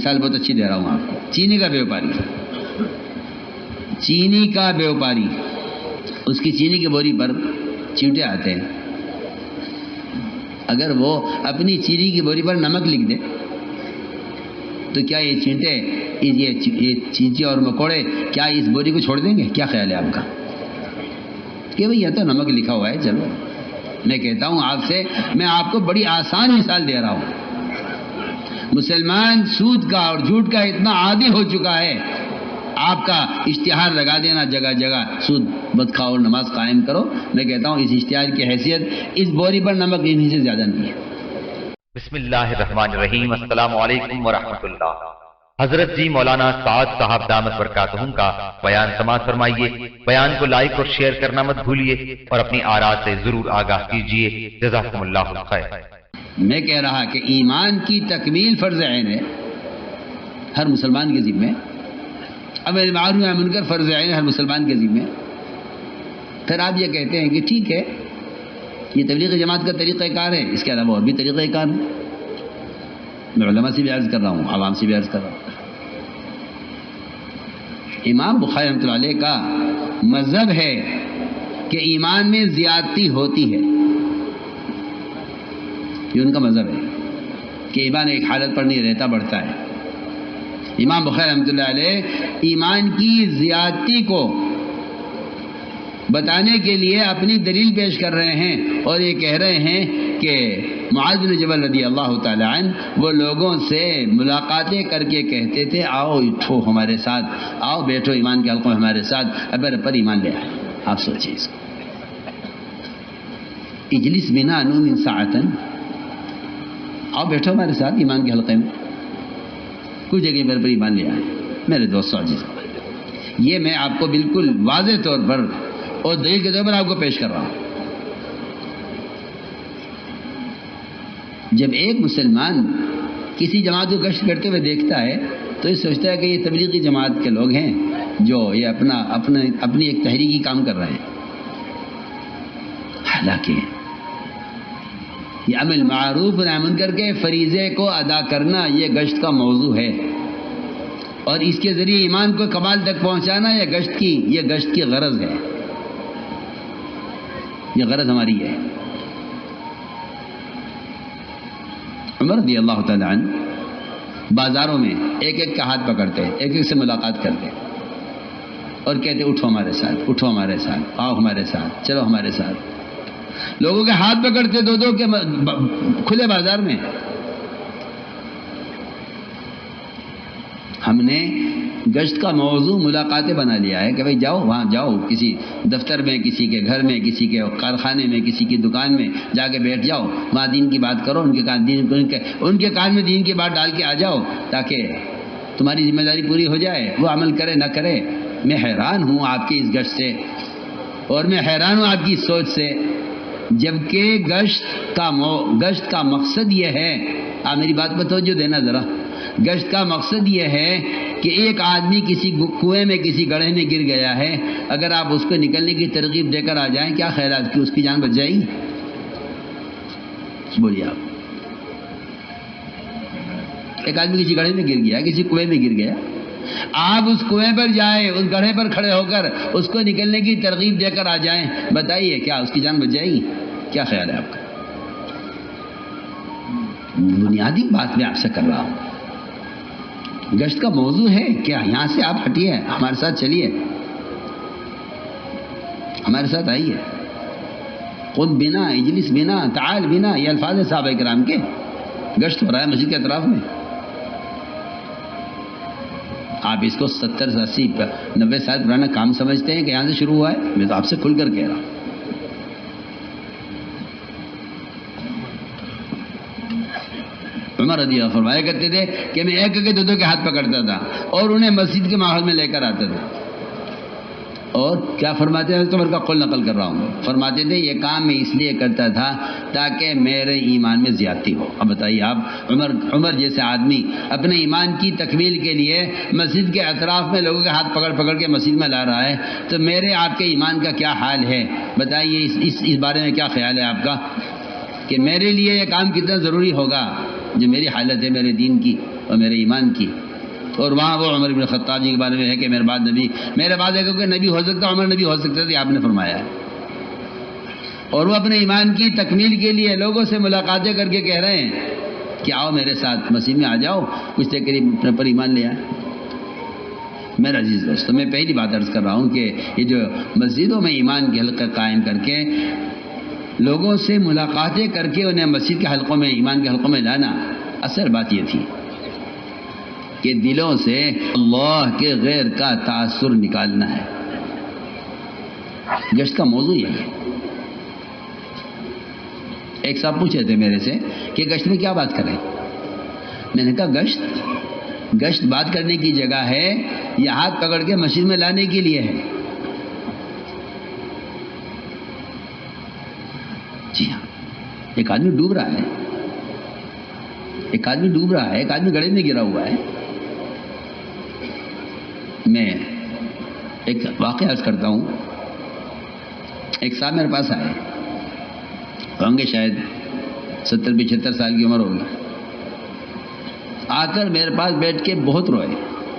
مثال بہت اچھی دے رہا ہوں آپ کو. چینی کا بیوپاری، چینی کا بیوپاری، اس کی چینی کی بوری پر چینٹے آتے ہیں. اگر وہ اپنی چینی کی بوری پر نمک لکھ دے تو کیا یہ چینٹے، یہ چینٹے اور مکوڑے کیا اس بوری کو چھوڑ دیں گے؟ کیا خیال ہے آپ کا؟ کہ بھئی یہ تو نمک لکھا ہوا ہے. چلو میں کہتا ہوں آپ سے، میں آپ کو بڑی آسان مثال دے رہا ہوں. مسلمان سود کا اور جھوٹ کا اتنا عادی ہو چکا ہے، آپ کا اشتہار لگا دینا جگہ جگہ، سود مت کھاؤ اور نماز قائم کرو. میں کہتا ہوں اس اشتہار کی حیثیت اس بوری پر نمک لینے سے زیادہ نہیں ہے. بسم اللہ الرحمن الرحیم. السلام علیکم ورحمۃ اللہ. حضرت جی مولانا سعد صاحب دامت برکاتہم کا بیان سماعت فرمائیے. بیان کو لائک اور شیئر کرنا مت بھولیے اور اپنی آراء سے ضرور آگاہ کیجیے. جزاکم اللہ خیر. میں کہہ رہا کہ ایمان کی تکمیل فرض عین ہے ہر مسلمان کے ذمہ. امر معروف و منکر فرض عین ہے ہر مسلمان کے ذمہ. پھر آپ یہ کہتے ہیں کہ ٹھیک ہے یہ تبلیغ جماعت کا طریقہ کار ہے، اس کے علاوہ اور بھی طریقہ کار ہے. میں علماء سے بھی عرض کر رہا ہوں، عوام سے بھی عرض کر رہا ہوں. امام بخاری رحمۃ اللہ علیہ کا مذہب ہے کہ ایمان میں زیادتی ہوتی ہے. یہ ان کا مذہب ہے کہ ایمان ایک حالت پر نہیں رہتا، بڑھتا ہے. امام بخاری رحمۃ اللہ علیہ ایمان کی زیادتی کو بتانے کے لیے اپنی دلیل پیش کر رہے ہیں اور یہ کہہ رہے ہیں کہ معاذ بن جبل رضی اللہ تعالی عنہ وہ لوگوں سے ملاقاتیں کر کے کہتے تھے آؤ اٹھو ہمارے ساتھ، آؤ بیٹھو ایمان کے حلقوں میں ہمارے ساتھ، ابر پر ایمان لے آئے. آپ سوچیں اس کو. اجلس بنا نوم ساعتن، آؤ بیٹھو ہمارے ساتھ ایمان کے حلقے میں. کچھ جگہ میرے پر ایمان لے آئے. میرے دوستوں عزیز، یہ میں آپ کو بالکل واضح طور پر اور دلیل کے طور پر آپ کو پیش کر رہا ہوں. جب ایک مسلمان کسی جماعت کو گشت کرتے ہوئے دیکھتا ہے تو یہ سوچتا ہے کہ یہ تبلیغی جماعت کے لوگ ہیں جو یہ اپنی ایک تحریکی کام کر رہے ہیں. حالانکہ یہ امر معروف نہی منکر کے فریضے کو ادا کرنا یہ گشت کا موضوع ہے، اور اس کے ذریعے ایمان کو کمال تک پہنچانا یہ گشت کی غرض ہے. یہ غرض ہماری ہے. عمر رضی اللہ تعالی عنہ بازاروں میں ایک ایک کا ہاتھ پکڑتے، ایک ایک سے ملاقات کرتے اور کہتے اٹھو ہمارے ساتھ، اٹھو ہمارے ساتھ، آؤ ہمارے ساتھ، چلو ہمارے ساتھ. لوگوں کے ہاتھ پکڑتے دو دو کے کھلے بازار میں. ہم نے گشت کا موضوع ملاقاتیں بنا لیا ہے کہ بھائی جاؤ وہاں جاؤ، کسی دفتر میں، کسی کے گھر میں، کسی کے کارخانے میں، کسی کی دکان میں جا کے بیٹھ جاؤ، وہاں دین کی بات کرو، ان کے کان میں دین کی بات ڈال کے آ جاؤ تاکہ تمہاری ذمہ داری پوری ہو جائے. وہ عمل کرے نہ کرے. میں حیران ہوں آپ کی اس گشت سے، اور میں حیران ہوں آپ کی اس سوچ سے، جبکہ گشت کا مقصد یہ ہے. آپ میری بات پر توجہ دینا ذرا. گشت کا مقصد یہ ہے کہ ایک آدمی کسی کنویں میں، کسی گڑھے میں گر گیا ہے، اگر آپ اس کو نکلنے کی ترغیب دے کر آ جائیں، کیا خیالات کی اس کی جان بچ جائے گی؟ بولیے آپ. ایک آدمی کسی گڑھے میں گر گیا، کسی کنویں میں گر گیا، آپ اس کنویں پر جائیں، اس گڑھے پر کھڑے ہو کر اس کو نکلنے کی ترغیب دے کر آ جائیں، بتائیے کیا اس کی جان بچ جائے گی؟ کیا خیال ہے آپ کا؟ بنیادی بات میں آپ سے کر رہا ہوں. گشت کا موضوع ہے کیا؟ یہاں سے آپ ہٹیے، ہمارے ساتھ چلیے، ہمارے ساتھ آئیے. خود بنا، اجلس بنا، تعال بنا، یہ الفاظ ہیں صحابہ کرام کے. گشت ہو رہا ہے مسجد کے اطراف میں. آپ اس کو 70 80 90 سال پرانا کام سمجھتے ہیں کہ یہاں سے شروع ہوا ہے؟ میں تو آپ سے کھل کر کہہ رہا ہوں. عمر رضی اللہ فرمایا کرتے تھے کہ میں ایک کے دو کے ہاتھ پکڑتا تھا اور انہیں مسجد کے ماحول میں لے کر آتا تھا. اور کیا فرماتے ہیں؟ عمر کا قول نقل کر رہا ہوں. فرماتے تھے یہ کام میں اس لیے کرتا تھا تاکہ میرے ایمان میں زیادتی ہو. اب بتائیے آپ، عمر جیسے آدمی اپنے ایمان کی تکمیل کے لیے مسجد کے اطراف میں لوگوں کے ہاتھ پکڑ پکڑ کے مسجد میں لا رہا ہے، تو میرے آپ کے ایمان کا کیا حال ہے؟ بتائیے اس بارے میں کیا خیال ہے آپ کا کہ میرے لیے یہ کام کتنا ضروری ہوگا جو میری حالت ہے میرے دین کی. اور میرے ایمان کی. اور وہاں وہ عمر بن خطاب جی کے بارے میں ہے کہ میرے بعد ہے کہ نبی ہو سکتا، عمر نبی ہو سکتا تھا، آپ نے فرمایا ہے. اور وہ اپنے ایمان کی تکمیل کے لیے لوگوں سے ملاقاتیں کر کے کہہ رہے ہیں کہ آؤ میرے ساتھ مسجد میں آ جاؤ، کچھ دیر قریب اپنے پر ایمان لے آئے. میرا عزیز دوستو، میں پہلی بات عرض کر رہا ہوں کہ یہ جو مسجدوں میں ایمان کے حلقے قائم کر کے لوگوں سے ملاقاتیں کر کے انہیں مسجد کے حلقوں میں، ایمان کے حلقوں میں لانا، اصل بات یہ تھی کہ دلوں سے اللہ کے غیر کا تاثر نکالنا ہے. گشت کا موضوع یہ ہے. ایک صاحب پوچھے تھے میرے سے کہ گشت میں کیا بات کریں. میں نے کہا گشت بات کرنے کی جگہ ہے یا ہاتھ پکڑ کے مسجد میں لانے کے لیے ہے؟ جی ہاں. ایک آدمی ڈوب رہا ہے، ایک آدمی گڑھے میں گرا ہوا ہے. میں ایک واقعہ عرض کرتا ہوں. ایک صاحب میرے پاس آئے، ہوں گے شاید 70-75 سال کی عمر ہوگی. آ کر میرے پاس بیٹھ کے بہت روئے،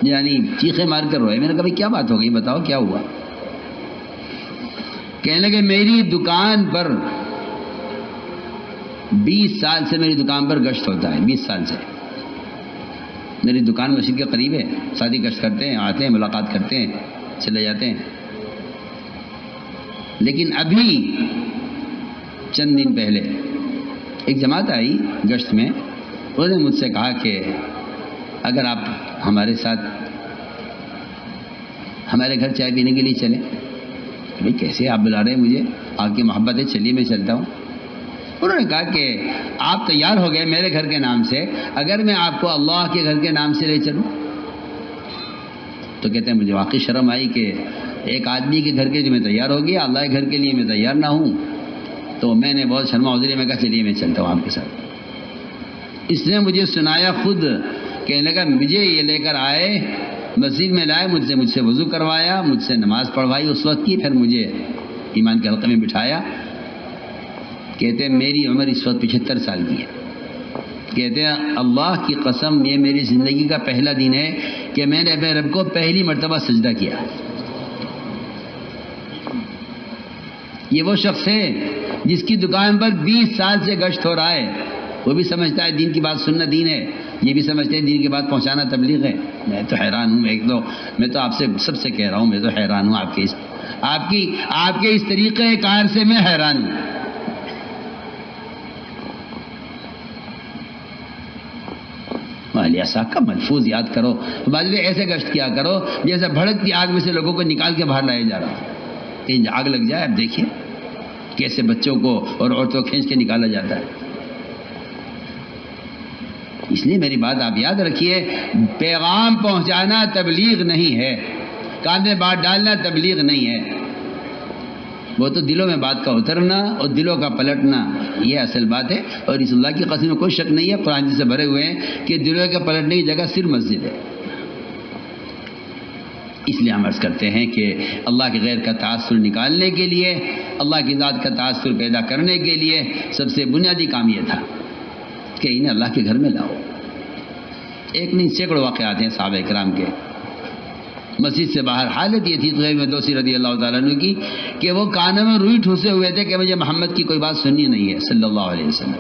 یعنی چیخے مار کر روئے. میں نے کہا بھائی کیا بات ہو گئی، بتاؤ کیا ہوا. کہنے لگے میری دکان پر 20 سال سے میری دکان پر گشت ہوتا ہے. 20 سال سے میری دکان مسجد کے قریب ہے. ساتھی گشت کرتے ہیں، آتے ہیں، ملاقات کرتے ہیں، چلے جاتے ہیں. لیکن ابھی چند دن پہلے ایک جماعت آئی گشت میں. انہوں نے مجھ سے کہا کہ اگر آپ ہمارے ساتھ ہمارے گھر چائے پینے کے لیے چلیں. بھائی کیسے آپ بلا رہے ہیں مجھے، آپ کی محبت ہے، چلیے میں چلتا ہوں. انہوں نے کہا کہ آپ تیار ہو گئے میرے گھر کے نام سے، اگر میں آپ کو اللہ کے گھر کے نام سے لے چلوں. تو کہتے ہیں مجھے واقعی شرم آئی کہ ایک آدمی کے گھر کے لیے میں تیار ہو گیا، اللہ کے گھر کے لیے میں تیار نہ ہوں. تو میں نے بہت شرما حضوری میں کہا چلیے میں چلتا ہوں آپ کے ساتھ. اس نے مجھے سنایا خود، کہنے لگا مجھے یہ لے کر آئے، مسجد میں لائے، مجھ سے وضو کروایا، مجھ سے نماز پڑھوائی اس وقت کی، پھر مجھے ایمان کے حلقے میں بٹھایا. کہتے ہیں میری عمر اس وقت 75 سال کی ہے. کہتے ہیں اللہ کی قسم یہ میری زندگی کا پہلا دن ہے کہ میں نے اپنے رب کو پہلی مرتبہ سجدہ کیا. یہ وہ شخص ہے جس کی دکان پر 20 سال سے گشت ہو رہا ہے. وہ بھی سمجھتا ہے دین کی بات سننا دین ہے، یہ بھی سمجھتے ہیں دین کی بات پہنچانا تبلیغ ہے. میں تو حیران ہوں. میں تو آپ سے سب سے کہہ رہا ہوں، میں تو حیران ہوں آپ کے اس طریقہ کار سے میں حیران ہوں. ایسا کا ملفوظ یاد کرو، بعد میں ایسے گشت کیا کرو جیسے بھڑکتی آگ میں سے لوگوں کو نکال کے باہر لایا جا رہا ہے. کہیں آگ لگ جائے. اب دیکھیے کیسے بچوں کو اور عورتوں کو کھینچ کے نکالا جاتا ہے. اس لیے میری بات آپ یاد رکھیے، پیغام پہنچانا تبلیغ نہیں ہے، کان میں بات ڈالنا تبلیغ نہیں ہے. وہ تو دلوں میں بات کا اترنا اور دلوں کا پلٹنا، یہ اصل بات ہے. اور اس اللہ کی قسم میں کوئی شک نہیں ہے، قرآن سے بھرے ہوئے ہیں کہ دلوں کے پلٹنے کی جگہ صرف مسجد ہے. اس لیے ہم عرض کرتے ہیں کہ اللہ کے غیر کا تاثر نکالنے کے لیے، اللہ کی ذات کا تاثر پیدا کرنے کے لیے سب سے بنیادی کام یہ تھا کہ انہیں اللہ کے گھر میں لاؤ. ایک نہیں سینکڑوں واقعات ہیں صحابہ کرام کے. مسجد سے باہر حالت یہ تھی طویل بن دوسی رضی اللہ تعالیٰ عنہ کی کہ وہ کانوں میں روئی ٹھوسے ہوئے تھے کہ مجھے محمد کی کوئی بات سننی نہیں ہے صلی اللہ علیہ وسلم.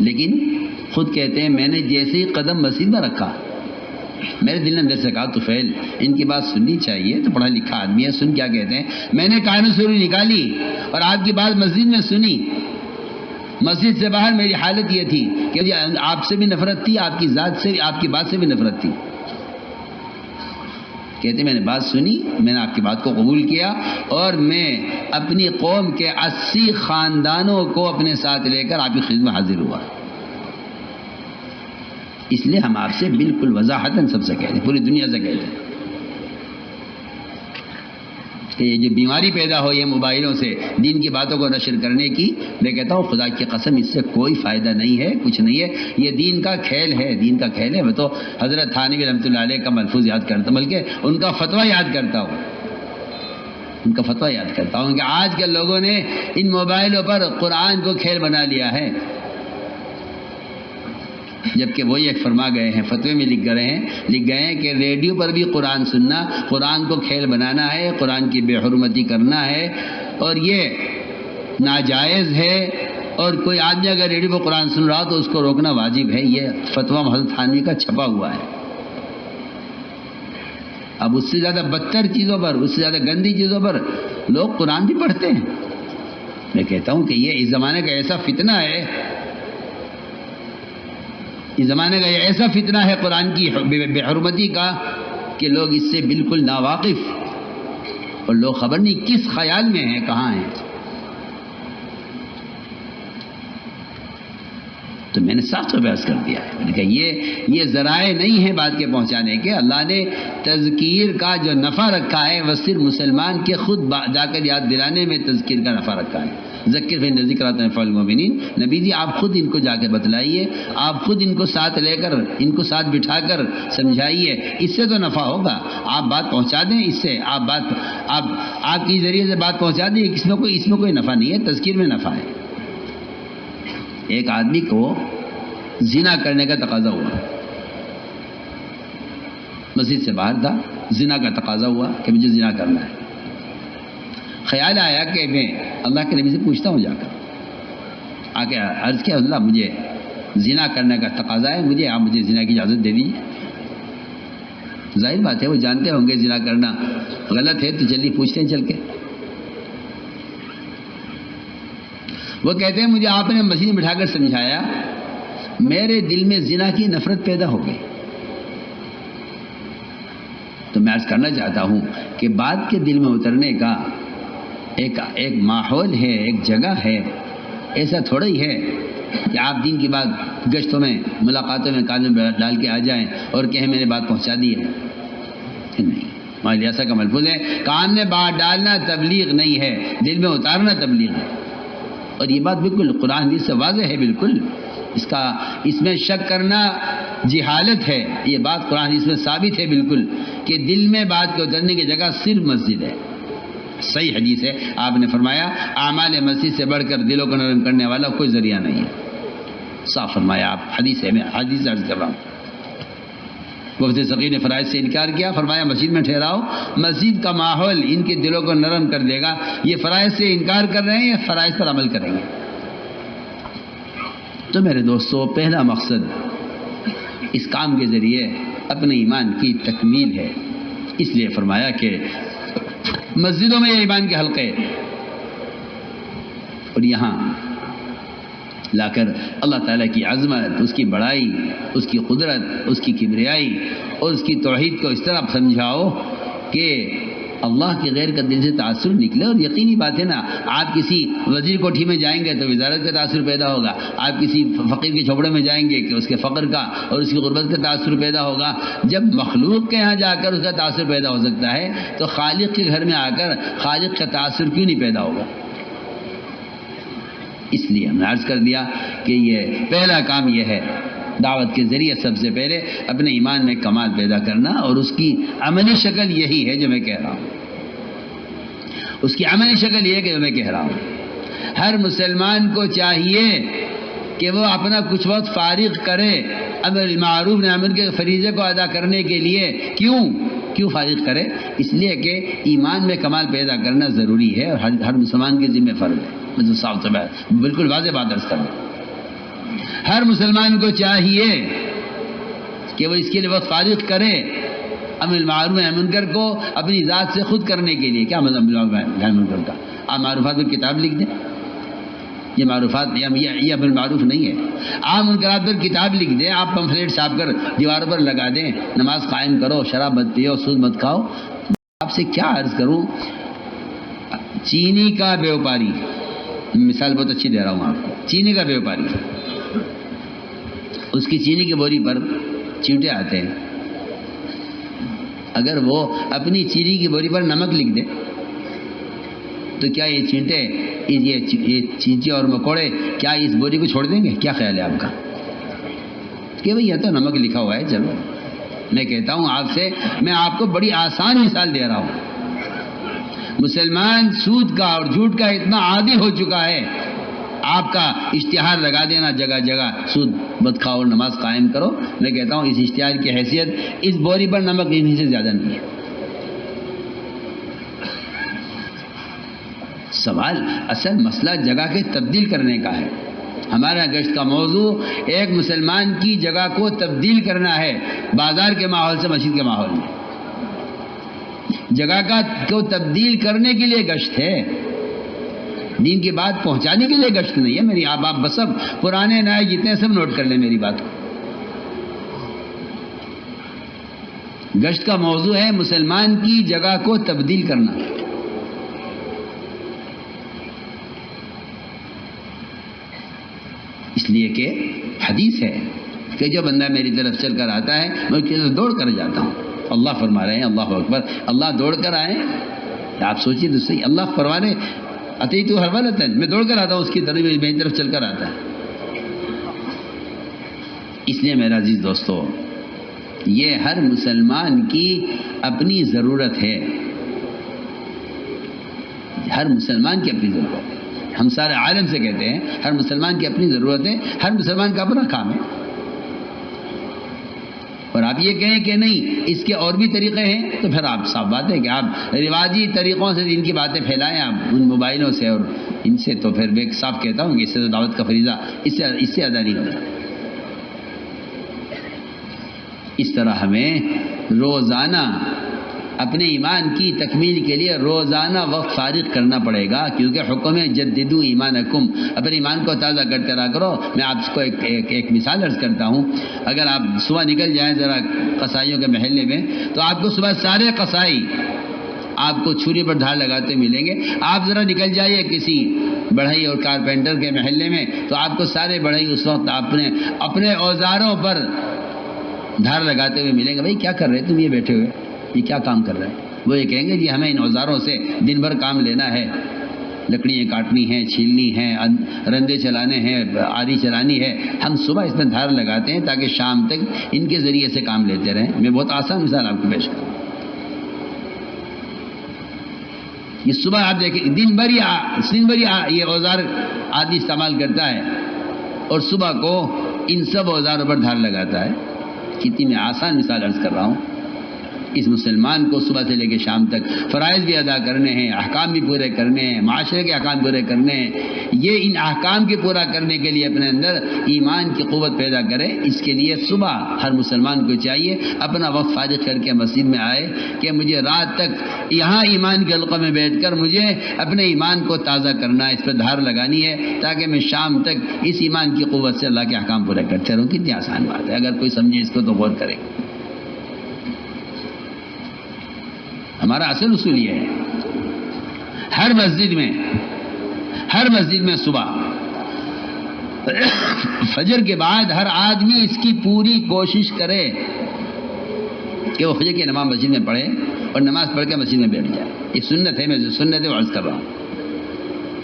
لیکن خود کہتے ہیں میں نے جیسے ہی قدم مسجد میں رکھا، میرے دل نے اندر سے کہا طفیل ان کی بات سننی چاہیے، تو پڑھا لکھا آدمی ہے، سن کیا کہتے ہیں. میں نے کانوں سے روئی نکالی اور آپ کی بات مسجد میں سنی. مسجد سے باہر میری حالت یہ تھی کہ مجھے آپ سے بھی نفرت تھی، آپ کی ذات سے، آپ کی بات سے بھی نفرت تھی. کہتے میں نے بات سنی، میں نے آپ کی بات کو قبول کیا اور میں اپنی قوم کے 80 خاندانوں کو اپنے ساتھ لے کر آپ کی خدمت میں حاضر ہوا. اس لیے ہم آپ سے بالکل وضاحتاً سب سے کہتے ہیں، پوری دنیا سے کہتے ہیں کہ یہ جو بیماری پیدا ہو یہ موبائلوں سے دین کی باتوں کو نشر کرنے کی، میں کہتا ہوں خدا کی قسم اس سے کوئی فائدہ نہیں ہے، کچھ نہیں ہے. یہ دین کا کھیل ہے، دین کا کھیل ہے. میں تو حضرت تھانوی رحمۃ اللہ علیہ کا ملفوظ یاد کرتا ہوں، بلکہ ان کا فتویٰ یاد کرتا ہوں، کہ آج کل لوگوں نے ان موبائلوں پر قرآن کو کھیل بنا لیا ہے. جبکہ وہی ایک فرما گئے ہیں، فتوے میں لکھ گئے ہیں کہ ریڈیو پر بھی قرآن سننا، قرآن کو کھیل بنانا ہے، قرآن کی بے حرمتی کرنا ہے، اور یہ ناجائز ہے، اور کوئی آدمی اگر ریڈیو پر قرآن سن رہا تو اس کو روکنا واجب ہے۔ یہ فتویٰ حضرت تھانوی کا چھپا ہوا ہے۔ اب اس سے زیادہ بدتر چیزوں پر، اس سے زیادہ گندی چیزوں پر لوگ قرآن بھی پڑھتے ہیں۔ میں کہتا ہوں کہ یہ اس زمانے کا ایسا فتنہ ہے، اس زمانے کا یہ ایسا فتنہ ہے قرآن کی بے حرمتی کا کہ لوگ اس سے بالکل ناواقف، اور لوگ خبر نہیں کس خیال میں ہیں، کہاں ہیں۔ تو میں نے صاف طور پہ عرض کر دیا ہے، میں نے کہا یہ ذرائع نہیں ہیں بات کے پہنچانے کے۔ اللہ نے تذکیر کا جو نفع رکھا ہے وہ صرف مسلمان کے خود جا کر یاد دلانے میں تذکیر کا نفع رکھا ہے۔ ذکر فإن الذکریٰ تنفع المؤمنین، نبی جی آپ خود ان کو جا کے بتلائیے، آپ خود ان کو ساتھ لے کر، ان کو ساتھ بٹھا کر سمجھائیے، اس سے تو نفع ہوگا۔ آپ بات پہنچا دیں، اس سے آپ کے ذریعے سے بات پہنچا دیں، اس میں کوئی نفع نہیں ہے، تذکیر میں نفع ہے۔ ایک آدمی کو زنا کرنے کا تقاضا ہوا، مسجد سے باہر تھا، زنا کا تقاضا ہوا کہ مجھے زنا کرنا ہے۔ خیال آیا کہ میں اللہ کے نبی سے پوچھتا ہوں، جا کر آ کے عرض کیا، اللہ مجھے زنا کرنے کا تقاضا ہے، آپ مجھے زنا کی اجازت دے دیجیے۔ ظاہر بات ہے وہ جانتے ہوں گے زنا کرنا غلط ہے، تو چلیے پوچھتے ہیں چل کے۔ وہ کہتے ہیں مجھے آپ نے مسجد میں بٹھا کر سمجھایا، میرے دل میں زنا کی نفرت پیدا ہو گئی۔ تو میں عرض کرنا چاہتا ہوں کہ بات کے دل میں اترنے کا ایک ماحول ہے، ایک جگہ ہے، ایسا تھوڑا ہی ہے کہ آپ دین کی بات گشتوں میں، ملاقاتوں میں کان میں ڈال کے آ جائیں اور کہیں میں نے بات پہنچا دی ہے۔ نہیں، ہمارے ایسا کا ملفوظ ہے، کان میں بات ڈالنا تبلیغ نہیں ہے، دل میں اتارنا تبلیغ ہے۔ اور یہ بات بالکل قرآن حدیث سے واضح ہے، بالکل اس میں شک کرنا جہالت ہے۔ یہ بات قرآن حدیث میں ثابت ہے بالکل کہ دل میں بات کے اترنے کی جگہ صرف مسجد ہے۔ صحیح حدیث ہے، آپ نے فرمایا اعمال مسجد سے بڑھ کر دلوں کو نرم کرنے والا کوئی ذریعہ نہیں ہے، صاف فرمایا آپ، حدیث ہے، میں حدیث عرض کر رہا ہوں۔ وفد ثقیف نے فرائض سے انکار کیا، فرمایا مسجد میں ٹھہراؤ، مسجد کا ماحول ان کے دلوں کو نرم کر دے گا۔ یہ فرائض سے انکار کر رہے ہیں یا فرائض پر عمل کریں گے؟ تو میرے دوستو، پہلا مقصد اس کام کے ذریعے اپنے ایمان کی تکمیل ہے، اس لیے فرمایا کہ مسجدوں میں یہ ایمان کے حلقے، اور یہاں لا کر اللہ تعالیٰ کی عظمت، اس کی بڑائی، اس کی قدرت، اس کی کبریائی اور اس کی توحید کو اس طرح سمجھاؤ کہ اللہ کے غیر کا دل سے تاثر نکلے۔ اور یقینی بات ہے نا، آپ کسی وزیر کوٹھی میں جائیں گے تو وزارت کا تاثر پیدا ہوگا، آپ کسی فقیر کے جھوپڑے میں جائیں گے کہ اس کے فقر کا اور اس کی غربت کا تاثر پیدا ہوگا۔ جب مخلوق کے یہاں جا کر اس کا تاثر پیدا ہو سکتا ہے تو خالق کے گھر میں آ کر خالق کا تاثر کیوں نہیں پیدا ہوگا؟ اس لیے ہم نے عرض کر دیا کہ یہ پہلا کام یہ ہے، دعوت کے ذریعے سب سے پہلے اپنے ایمان میں کمال پیدا کرنا، اور اس کی عملی شکل یہی ہے جو میں کہہ رہا ہوں۔ اس کی عملی شکل یہ ہے کہ جو میں کہہ رہا ہوں، ہر مسلمان کو چاہیے کہ وہ اپنا کچھ وقت فارغ کرے امر معروف نہی عن منکر کے فریضے کو ادا کرنے کے لیے۔ کیوں فارغ کرے؟ اس لیے کہ ایمان میں کمال پیدا کرنا ضروری ہے اور ہر مسلمان کے ذمہ فرض ہے۔ میں تو صاف بالکل واضح بات عرض کر دوں، ہر مسلمان کو چاہیے کہ وہ اس کے لیے وقت فارغ کرے امر معروف نہی عن منکر کو اپنی ذات سے خود کرنے کے لیے۔ کیا مطلب امر معروف نہی عن منکر کا؟ آپ معروفات پر کتاب لکھ دیں، یہ معروفات یہ امر معروف نہیں ہے۔ آپ منکرات پر کتاب لکھ دیں، آپ پمفلیٹ چھاپ کر دیواروں پر لگا دیں، نماز قائم کرو، شراب مت پیو، سود مت کھاؤ۔ آپ سے کیا عرض کروں، چینی کا بیوپاری، مثال بہت اچھی دے رہا ہوں آپ کو، چینی کا بیوپاری، اس کی چینی کی بوری پر چینٹے آتے ہیں، اگر وہ اپنی چینی کی بوری پر نمک لکھ دے تو کیا یہ چینٹے، یہ چینٹے اور مکوڑے کیا اس بوری کو چھوڑ دیں گے؟ کیا خیال ہے آپ کا؟ کہ بھئی یہ تو نمک لکھا ہوا ہے، چلو۔ میں کہتا ہوں آپ سے، میں آپ کو بڑی آسان مثال دے رہا ہوں، مسلمان سود کا اور جھوٹ کا اتنا عادی ہو چکا ہے آپ کا اشتہار لگا دینا جگہ جگہ سود مت کھاؤ اور نماز قائم کرو، میں کہتا ہوں اس اشتہار کی حیثیت اس بوری پر نمک لینے سے زیادہ نہیں ہے۔ سوال اصل مسئلہ جگہ کے تبدیل کرنے کا ہے۔ ہمارا گشت کا موضوع ایک مسلمان کی جگہ کو تبدیل کرنا ہے، بازار کے ماحول سے مسجد کے ماحول میں۔ جگہ کو تبدیل کرنے کے لیے گشت ہے، دین کی بات پہنچانے کے لیے گشت نہیں ہے میری۔ آپ بس سب پرانے نئے جتنے سب نوٹ کر لیں میری بات کو۔ گشت کا موضوع ہے مسلمان کی جگہ کو تبدیل کرنا۔ اس لیے کہ حدیث ہے کہ جو بندہ میری طرف چل کر آتا ہے میں اس کی طرف دوڑ کر جاتا ہوں۔ اللہ فرما رہے ہیں، اللہ اکبر، اللہ دوڑ کر آئے، آپ سوچیے تو صحیح، اللہ فرما رہے اتیت حرولتن، میں دوڑ کر آتا ہوں اس کی طرف، میری طرف چل کر آتا ہے۔ اس لیے میرا عزیز دوستو، یہ ہر مسلمان کی اپنی ضرورت ہے، ہر مسلمان کی اپنی ضرورت ہے۔ ہم سارے عالم سے کہتے ہیں ہر مسلمان کی اپنی ضرورت ہے، ہر مسلمان کا اپنا کام ہے۔ اور آپ یہ کہیں کہ نہیں اس کے اور بھی طریقے ہیں تو پھر آپ صاف بات ہے کہ آپ رواجی طریقوں سے ان کی باتیں پھیلائیں آپ ان موبائلوں سے اور ان سے، تو پھر میں صاف کہتا ہوں کہ اس سے تو دعوت کا فریضہ اس سے ادا نہیں ہوتا۔ اس طرح ہمیں روزانہ اپنے ایمان کی تکمیل کے لیے روزانہ وقت فارغ کرنا پڑے گا، کیونکہ حکم ہے جددو ایمانکم، اپنے ایمان کو تازہ کرتے رہا کرو۔ میں آپ کو ایک مثال عرض کرتا ہوں، اگر آپ صبح نکل جائیں ذرا قصائیوں کے محلے میں تو آپ کو صبح سارے قصائی آپ کو چھری پر دھار لگاتے ملیں گے۔ آپ ذرا نکل جائیے کسی بڑھئی اور کارپینٹر کے محلے میں تو آپ کو سارے بڑھئی اس وقت اپنے اوزاروں پر دھار لگاتے ہوئے ملیں گے۔ بھائی کیا کر رہے تم یہ بیٹھے ہوئے، یہ کیا کام کر رہے ہیں؟ وہ یہ کہیں گے جی ہمیں ان اوزاروں سے دن بھر کام لینا ہے، لکڑیاں کاٹنی ہیں، چھیلنی ہیں، رندے چلانے ہیں، آری چلانی ہے، ہم صبح اس میں دھار لگاتے ہیں تاکہ شام تک ان کے ذریعے سے کام لیتے رہیں۔ میں بہت آسان مثال آپ کو پیش کروں، یہ صبح آپ دیکھیں دن بھر یہ اوزار آدمی استعمال کرتا ہے اور صبح کو ان سب اوزاروں پر دھار لگاتا ہے۔ کتنی میں آسان مثال عرض کر رہا ہوں۔ اس مسلمان کو صبح سے لے کے شام تک فرائض بھی ادا کرنے ہیں، احکام بھی پورے کرنے ہیں، معاشرے کے احکام پورے کرنے ہیں۔ یہ ان احکام کے پورا کرنے کے لیے اپنے اندر ایمان کی قوت پیدا کرے، اس کے لیے صبح ہر مسلمان کو چاہیے اپنا وقت فارغ کر کے مسجد میں آئے کہ مجھے رات تک یہاں ایمان کے حلقے میں بیٹھ کر مجھے اپنے ایمان کو تازہ کرنا، اس پہ دھار لگانی ہے تاکہ میں شام تک اس ایمان کی قوت سے اللہ کے احکام پورے کرتے رہوں۔ کتنی آسان بات ہے، اگر کوئی سمجھے اس کو تو غور کرے۔ ہمارا اصل اصول یہ ہے ہر مسجد میں صبح فجر کے بعد ہر آدمی اس کی پوری کوشش کرے کہ وہ فجر کی نماز مسجد میں پڑھے اور نماز پڑھ کے مسجد میں بیٹھ جائے۔ یہ سنت ہے، میں سنت عرض کر رہا ہوں،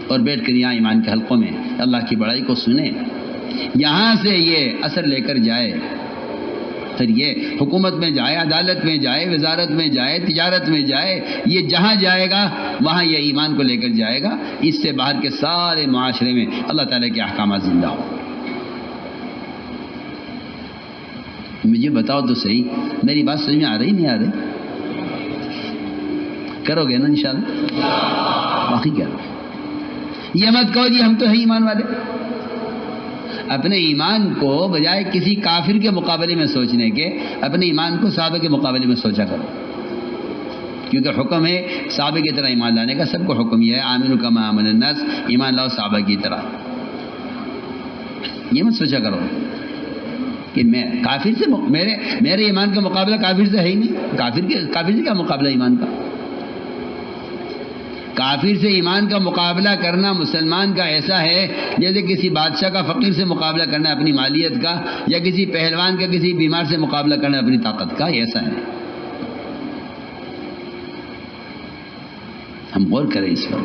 اور بیٹھ کر یہاں ایمان کے حلقوں میں اللہ کی بڑائی کو سنے، یہاں سے یہ اثر لے کر جائے، پھر یہ حکومت میں جائے، عدالت میں جائے، وزارت میں جائے، تجارت میں جائے، یہ جہاں جائے گا وہاں یہ ایمان کو لے کر جائے گا، اس سے باہر کے سارے معاشرے میں اللہ تعالیٰ کے احکامات زندہ ہوں۔ مجھے بتاؤ تو صحیح، میری بات سمجھ میں آ رہی نہیں آ رہی؟ کرو گے نا انشاءاللہ؟ باقی کیا یہ مت کہو جی ہم تو ہیں ایمان والے۔ اپنے ایمان کو بجائے کسی کافر کے مقابلے میں سوچنے کے اپنے ایمان کو صحابہ کے مقابلے میں سوچا کرو، کیونکہ حکم ہے صحابہ کی طرح ایمان لانے کا۔ سب کو حکم یہ ہے آمنوا کما آمن الناس، ایمان لاؤ صحابہ کی طرح۔ یہ مت سوچا کرو کہ میں کافر سے میرے ایمان کا مقابلہ کافر سے ہے ہی نہیں۔ کافر سے کیا مقابلہ ایمان کا؟ کافر سے ایمان کا مقابلہ کرنا مسلمان کا ایسا ہے جیسے کسی بادشاہ کا فقیر سے مقابلہ کرنا اپنی مالیت کا، یا کسی پہلوان کا کسی بیمار سے مقابلہ کرنا اپنی طاقت کا، ایسا ہے۔ ہم غور کریں اس پر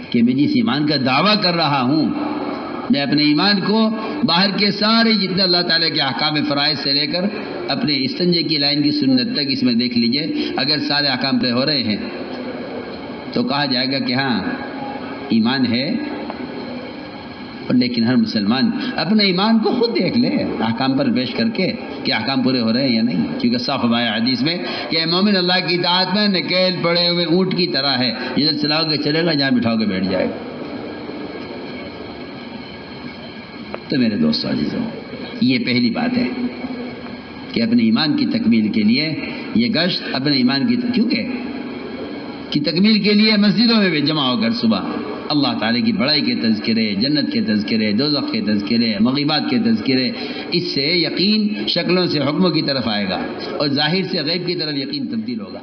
کہ میں جس ایمان کا دعویٰ کر رہا ہوں، میں اپنے ایمان کو باہر کے سارے جتنے اللہ تعالیٰ کے احکام فرائض سے لے کر اپنے استنجے کی لائن کی سنت تک اس میں دیکھ لیجئے، اگر سارے احکام پہ ہو رہے ہیں تو کہا جائے گا کہ ہاں ایمان ہے، لیکن ہر مسلمان اپنے ایمان کو خود دیکھ لے احکام پر پیش کر کے کہ احکام پورے ہو رہے ہیں یا نہیں، کیونکہ صاف فرمایا حدیث میں کہ مومن اللہ کی اطاعت میں نکیل پڑے ہوئے اونٹ کی طرح ہے، جدھر چلاؤ گے چلے گا، جہاں بٹھاؤ گے بیٹھ جائے گا۔ تو میرے دوستو عزیزوں، یہ پہلی بات ہے کہ اپنے ایمان کی تکمیل کے لیے یہ گشت اپنے ایمان کی تکمیل کے لیے مسجدوں میں بھی جمع ہو کر صبح اللہ تعالیٰ کی بڑائی کے تذکرے، جنت کے تذکرے، دوزخ کے تذکرے، مغیبات کے تذکرے، اس سے یقین شکلوں سے حکموں کی طرف آئے گا اور ظاہر سے غیب کی طرف یقین تبدیل ہوگا۔